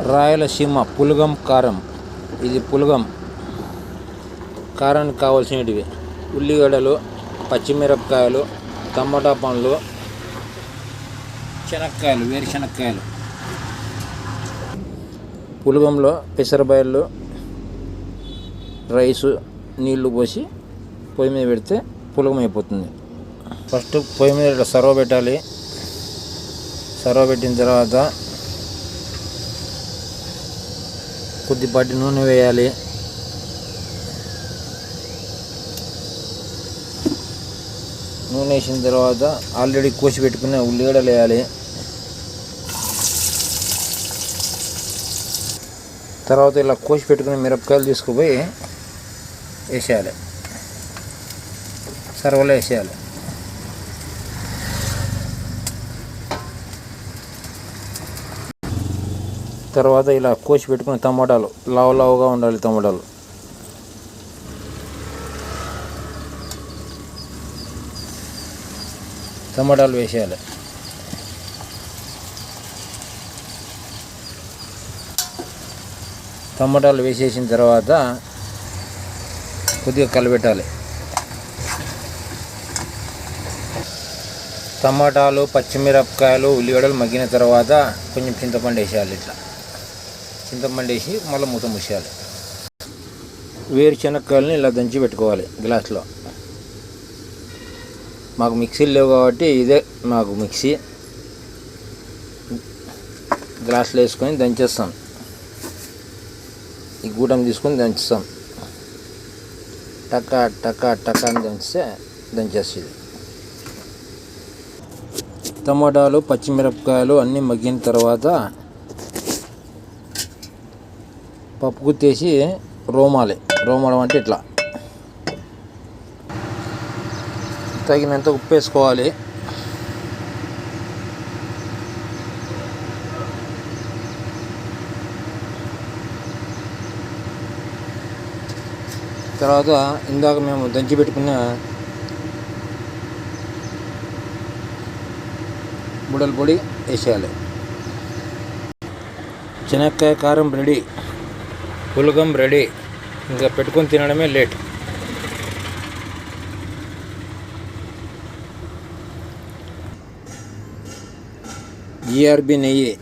రాయలసీమ పులగం కారం. ఇది పులగం కారానికి కావాల్సినవి ఉల్లిగడ్డలు, పచ్చిమిరపకాయలు, టమాటా పండ్లు, శనక్కాయలు, వేరుశనక్కాయలు. పులగంలో పెసరబయళ్ళు, రైసు, నీళ్లు పోసి పొయ్యి మీద పెడితే పులగం అయిపోతుంది. ఫస్ట్ పొయ్యి మీద ఇట్లా సర్వ పెట్టాలి. సర్వ పెట్టిన తర్వాత కొద్దిపాటి నూనె వేయాలి. నూనె వేసిన తర్వాత ఆల్రెడీ కోసి పెట్టుకున్న ఉల్లిగడ్డలు వేయాలి. తర్వాత ఇలా కోసి పెట్టుకున్న మిరపకాయలు తీసుకుపోయి వేసేయాలి, సర్వలో వేసేయాలి. తర్వాత ఇలా కోసి పెట్టుకున్న టమాటాలు, లావుగా ఉండాలి టమాటాలు. టమాటాలు వేసేయాలి. టమాటాలు వేసేసిన తర్వాత కొద్దిగా కలబెట్టాలి. టమాటాలు, పచ్చిమిరపకాయలు, ఉల్లిగడ్డలు మగ్గిన తర్వాత కొంచెం చింతపండు వేసేయాలి. ఇట్లా చింతపండు వేసి మళ్ళీ మూత మూసేయాలి. వేరుశనక్కాయలని ఇలా దంచి పెట్టుకోవాలి గ్లాస్లో. మాకు మిక్సీలు లేవు కాబట్టి ఇదే మాకు మిక్సీ. గ్లాస్లో వేసుకొని దంచేస్తాం. ఈ గూటం తీసుకొని దంచుతాం. టకా టకా టకా అని దంచేస్తుంది. టమాటాలు, పచ్చిమిరపకాయలు అన్నీ మగ్గిన తర్వాత పప్పు గుత్తేసి రోమాలి. రోమడం అంటే ఇట్లా తగినంత ఉప్పు వేసుకోవాలి. తర్వాత ఇందాక మేము దంచి పెట్టుకున్న బుడల పొడి వేసేయాలి. శనక్కాయ కారం రెడీ, పులగం రెడీ. ఇంకా పెట్టుకొని తినడమే లేట్. GRB నెయ్యి.